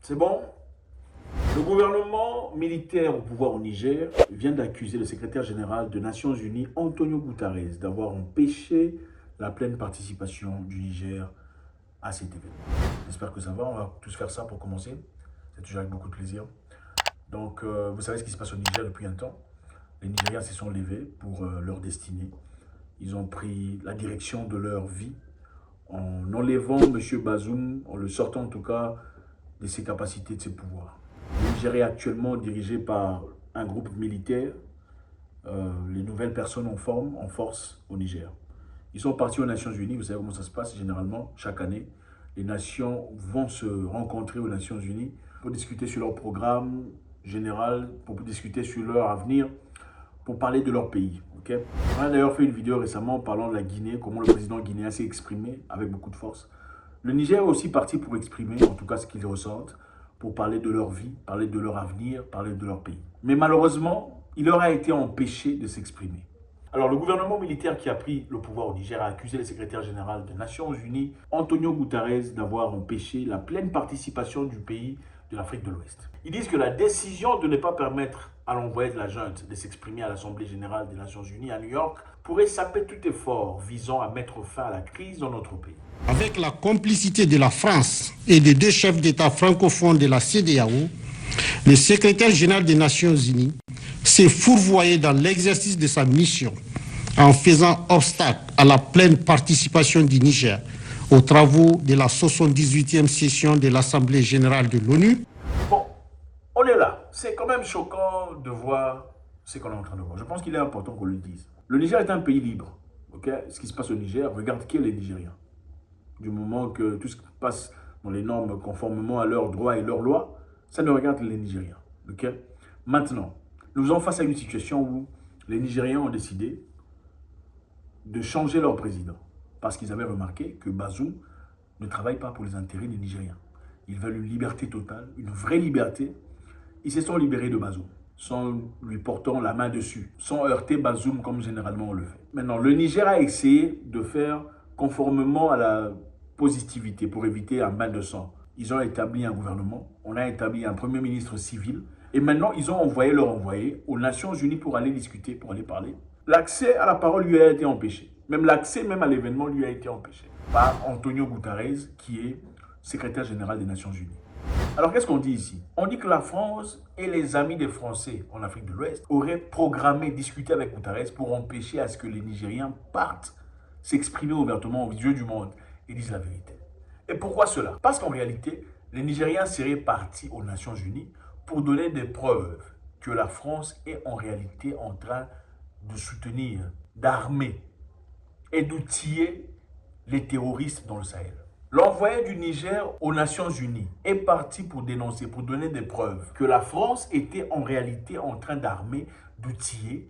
C'est bon? Le gouvernement militaire au pouvoir au Niger vient d'accuser le secrétaire général des Nations Unies, Antonio Guterres, d'avoir empêché la pleine participation du Niger à cet événement. J'espère que ça va, on va tous faire ça pour commencer. C'est toujours avec beaucoup de plaisir. Donc, vous savez ce qui se passe au Niger depuis un temps. Les Nigériens se sont levés pour leur destinée. Ils ont pris la direction de leur vie en enlevant M. Bazoum, en le sortant en tout cas de ses capacités, de ses pouvoirs. Le Niger est actuellement dirigé par un groupe militaire, les nouvelles personnes en forme, en force au Niger. Ils sont partis aux Nations Unies, vous savez comment ça se passe généralement, chaque année. Les nations vont se rencontrer aux Nations Unies pour discuter sur leur programme général, pour discuter sur leur avenir, pour parler de leur pays. Okay? On a d'ailleurs fait une vidéo récemment parlant de la Guinée, comment le président guinéen s'est exprimé avec beaucoup de force. Le Niger est aussi parti pour exprimer, en tout cas ce qu'ils ressentent, pour parler de leur vie, parler de leur avenir, parler de leur pays. Mais malheureusement, il leur a été empêché de s'exprimer. Alors le gouvernement militaire qui a pris le pouvoir au Niger a accusé le secrétaire général des Nations Unies, Antonio Guterres, d'avoir empêché la pleine participation du pays de l'Afrique de l'Ouest. Ils disent que la décision de ne pas permettre à l'envoyé de la junte de s'exprimer à l'Assemblée générale des Nations Unies à New York pourrait saper tout effort visant à mettre fin à la crise dans notre pays. Avec la complicité de la France et des deux chefs d'État francophones de la CEDEAO, le secrétaire général des Nations Unies s'est fourvoyé dans l'exercice de sa mission en faisant obstacle à la pleine participation du Niger aux travaux de la 78e session de l'Assemblée générale de l'ONU. Bon, on est là. C'est quand même choquant de voir ce qu'on est en train de voir. Je pense qu'il est important qu'on le dise. Le Niger est un pays libre. Okay? Ce qui se passe au Niger, regarde qui est les Nigériens. Du moment que tout ce qui passe dans les normes conformément à leurs droits et leurs lois, ça ne regarde les Nigériens. Okay? Maintenant, nous sommes face à une situation où les Nigériens ont décidé de changer leur président parce qu'ils avaient remarqué que Bazoum ne travaille pas pour les intérêts des Nigériens. Ils veulent une liberté totale, une vraie liberté. Ils se sont libérés de Bazoum sans lui portant la main dessus, sans heurter Bazoum comme généralement on le fait. Maintenant, le Niger a essayé de faire conformément à la positivité pour éviter un bain de sang. Ils ont établi un gouvernement, on a établi un premier ministre civil et maintenant ils ont envoyé leur envoyé aux Nations Unies pour aller discuter, pour aller parler. L'accès à la parole lui a été empêché. Même l'accès même à l'événement lui a été empêché par Antonio Guterres qui est secrétaire général des Nations Unies. Alors qu'est-ce qu'on dit ici? On dit que la France et les amis des Français en Afrique de l'Ouest auraient programmé, discuté avec Guterres pour empêcher à ce que les Nigériens partent s'exprimer ouvertement aux yeux du monde et disent la vérité. Et pourquoi cela? Parce qu'en réalité, les Nigériens seraient partis aux Nations Unies pour donner des preuves que la France est en réalité en train de soutenir, d'armer et d'outiller les terroristes dans le Sahel. L'envoyé du Niger aux Nations Unies est parti pour dénoncer, pour donner des preuves que la France était en réalité en train d'armer, d'outiller,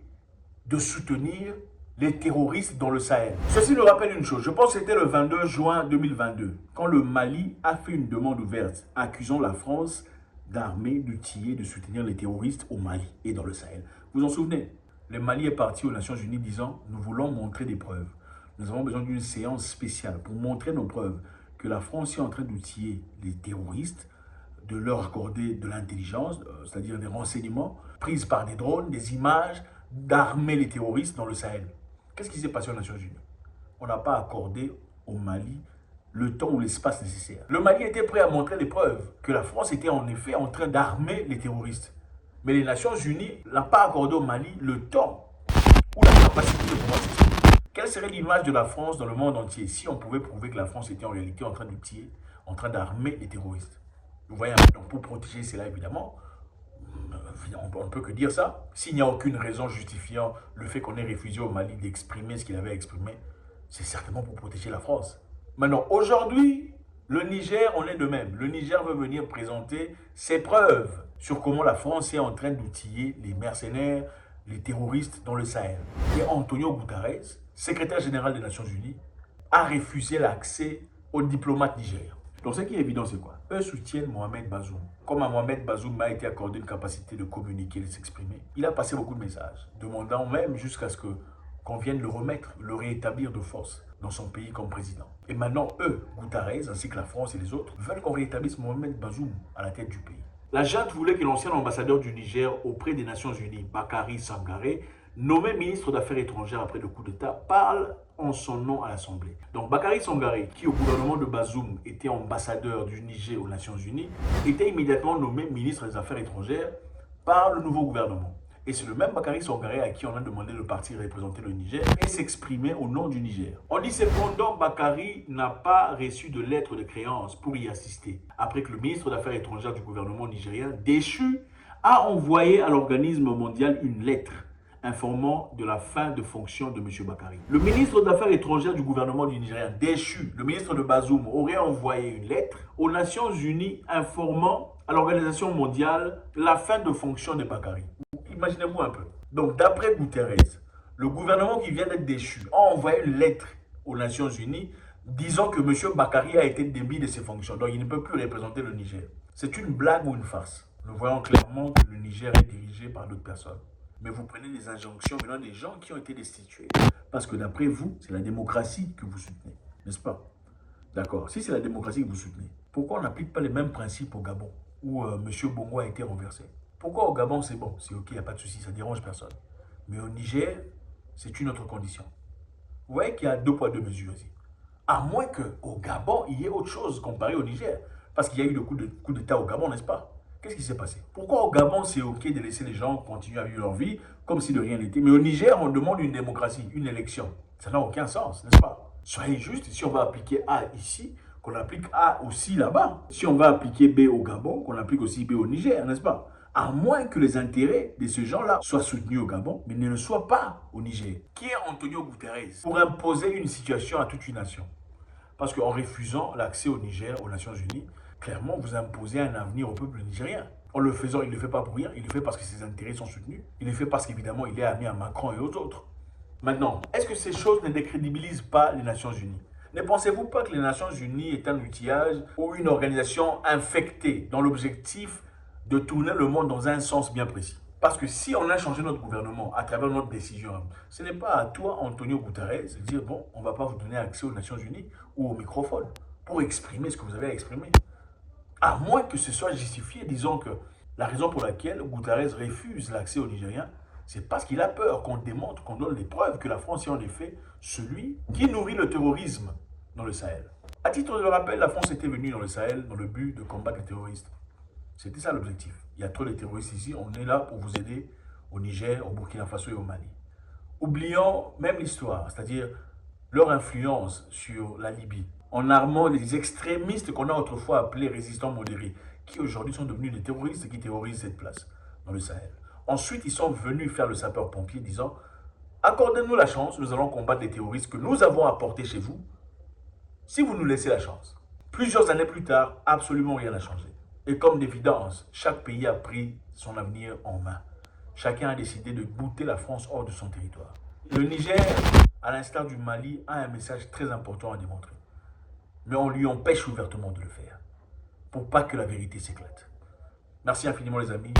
de soutenir les terroristes dans le Sahel. Ceci nous rappelle une chose, je pense que c'était le 22 juin 2022, quand le Mali a fait une demande ouverte accusant la France d'armer, d'outiller, de soutenir les terroristes au Mali et dans le Sahel. Vous vous en souvenez? Le Mali est parti aux Nations Unies disant « Nous voulons montrer des preuves. Nous avons besoin d'une séance spéciale pour montrer nos preuves que la France est en train d'outiller les terroristes, de leur accorder de l'intelligence, c'est-à-dire des renseignements, prises par des drones, des images, d'armer les terroristes dans le Sahel. » Qu'est-ce qui s'est passé aux Nations Unies? On n'a pas accordé au Mali le temps ou l'espace nécessaire. Le Mali était prêt à montrer des preuves que la France était en effet en train d'armer les terroristes. Mais les Nations Unies n'ont pas accordé au Mali le temps ou la capacité de pouvoir s'exprimer. Quelle serait l'image de la France dans le monde entier si on pouvait prouver que la France était en réalité en train d'outiller, en train d'armer les terroristes? Vous voyez, donc pour protéger cela, évidemment, on ne peut que dire ça. S'il n'y a aucune raison justifiant le fait qu'on ait refusé au Mali d'exprimer ce qu'il avait exprimé, c'est certainement pour protéger la France. Maintenant, aujourd'hui, le Niger, on est de même. Le Niger veut venir présenter ses preuves sur comment la France est en train d'outiller les mercenaires, les terroristes dans le Sahel. Et Antonio Guterres, secrétaire général des Nations Unies, a refusé l'accès aux diplomates nigériens. Donc ce qui est évident, c'est quoi? Eux soutiennent Mohamed Bazoum. Comme à Mohamed Bazoum a été accordé une capacité de communiquer, de s'exprimer, il a passé beaucoup de messages, demandant même jusqu'à ce qu'on vienne le remettre, le rétablir de force. dans son pays comme président. Et maintenant, eux, Guterres, ainsi que la France et les autres, veulent qu'on rétablisse Mohamed Bazoum à la tête du pays. La junte voulait que l'ancien ambassadeur du Niger auprès des Nations Unies, Bakary Sangaré, nommé ministre d'Affaires étrangères après le coup d'État, parle en son nom à l'Assemblée. Donc Bakary Sangaré, qui au gouvernement de Bazoum était ambassadeur du Niger aux Nations Unies, était immédiatement nommé ministre des Affaires étrangères par le nouveau gouvernement. Et c'est le même Bakary Sangaré à qui on a demandé de partir représenter le Niger et s'exprimer au nom du Niger. On dit cependant Bakary n'a pas reçu de lettre de créance pour y assister, après que le ministre d'Affaires étrangères du gouvernement nigérien, déchu, a envoyé à l'organisme mondial une lettre informant de la fin de fonction de M. Bakary. Le ministre d'Affaires étrangères du gouvernement du Nigerien, déchu, le ministre de Bazoum, aurait envoyé une lettre aux Nations Unies informant à l'Organisation mondiale la fin de fonction de Bakary. Imaginez-vous un peu. Donc, d'après Guterres, le gouvernement qui vient d'être déchu a envoyé une lettre aux Nations Unies disant que M. Bakary a été démis de ses fonctions. Donc, il ne peut plus représenter le Niger. C'est une blague ou une farce. Nous voyons clairement que le Niger est dirigé par d'autres personnes. Mais vous prenez des injonctions venant des gens qui ont été destitués. Parce que d'après vous, c'est la démocratie que vous soutenez. N'est-ce pas? D'accord. Si c'est la démocratie que vous soutenez, pourquoi on n'applique pas les mêmes principes au Gabon, où M. Bongo a été renversé? Pourquoi au Gabon, c'est bon, c'est ok, il n'y a pas de souci, ça ne dérange personne. Mais au Niger, c'est une autre condition. Vous voyez qu'il y a 2 poids 2 mesures ici. À moins qu'au Gabon, il y ait autre chose comparé au Niger. Parce qu'il y a eu le coup d'État au Gabon, n'est-ce pas? Qu'est-ce qui s'est passé? Pourquoi au Gabon, c'est ok de laisser les gens continuer à vivre leur vie comme si de rien n'était? Mais au Niger, on demande une démocratie, une élection. Ça n'a aucun sens, n'est-ce pas? Soyez juste, si on va appliquer A ici, qu'on applique A aussi là-bas. Si on va appliquer B au Gabon, qu'on applique aussi B au Niger, n'est-ce pas? À moins que les intérêts de ces gens-là soient soutenus au Gabon, mais ne le soient pas au Niger. Qui est Antonio Guterres pour imposer une situation à toute une nation? Parce qu'en refusant l'accès au Niger, aux Nations Unies, clairement, vous imposez un avenir au peuple nigérien. En le faisant, il ne le fait pas pour rien, il le fait parce que ses intérêts sont soutenus. Il le fait parce qu'évidemment, il est ami à Macron et aux autres. Maintenant, est-ce que ces choses ne décrédibilisent pas les Nations Unies? Ne pensez-vous pas que les Nations Unies est un outillage ou une organisation infectée dans l'objectif de tourner le monde dans un sens bien précis? Parce que si on a changé notre gouvernement à travers notre décision, ce n'est pas à toi, Antonio Guterres, de dire, bon, on ne va pas vous donner accès aux Nations Unies ou au microphone pour exprimer ce que vous avez à exprimer. À moins que ce soit justifié, disons que la raison pour laquelle Guterres refuse l'accès aux Nigériens, c'est parce qu'il a peur qu'on démontre, qu'on donne les preuves que la France est en effet celui qui nourrit le terrorisme dans le Sahel. À titre de rappel, la France était venue dans le Sahel dans le but de combattre les terroristes. C'était ça l'objectif. Il y a trop de terroristes ici, on est là pour vous aider au Niger, au Burkina Faso et au Mali. Oublions même l'histoire, c'est-à-dire leur influence sur la Libye, en armant les extrémistes qu'on a autrefois appelés résistants modérés, qui aujourd'hui sont devenus des terroristes qui terrorisent cette place dans le Sahel. Ensuite, ils sont venus faire le sapeur-pompier disant « Accordez-nous la chance, nous allons combattre les terroristes que nous avons apportés chez vous, si vous nous laissez la chance. » Plusieurs années plus tard, absolument rien n'a changé. Et comme d'évidence, chaque pays a pris son avenir en main. Chacun a décidé de bouter la France hors de son territoire. Le Niger, à l'instar du Mali, a un message très important à démontrer. Mais on lui empêche ouvertement de le faire, pour pas que la vérité s'éclate. Merci infiniment les amis.